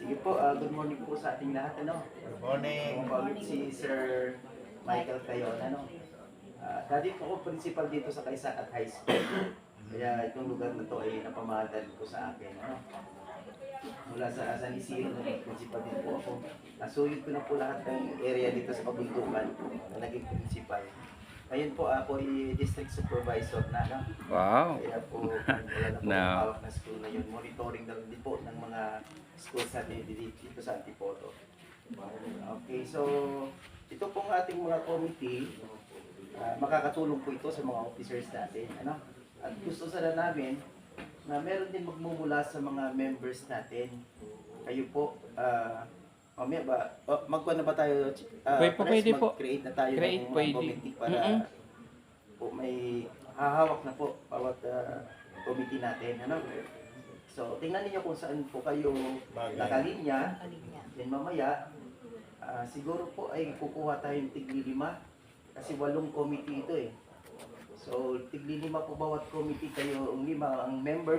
Sige po, good morning po sa ating lahat. Good morning. Kumapagod si Sir Michael Cayon. Dati po ako principal dito sa Kaisakat High School. Kaya itong lugar na to ay napamahalan ko sa akin. Mula sa San Isidro, principal din po ako. Nasuyod ko na po lahat ng area dito sa Kabundukan na naging principal. Ngayon po ako ay district supervisor na. Wow. Kaya po wala na po No. hawak na school na yun. Monitoring na din po ng mga schools natin dito sa Antipolo. Okay, so ito pong ating mga committee, makakatulong po ito sa mga officers natin. At gusto sana namin na meron din magmumula sa mga members natin. Kayo po, mamaya ba, magkuha na ba tayo? Pwede po. Mag-create na tayo Create, ng mga pwede. committee para po may hahawak na po bawat committee natin. So, tingnan niyo kung saan po kayo nakalinya. Then mamaya, siguro po ay kukuha tayong tigli-5 kasi 8 committee ito eh. So, tigli-5 po bawat committee kayo, ang 5 ang member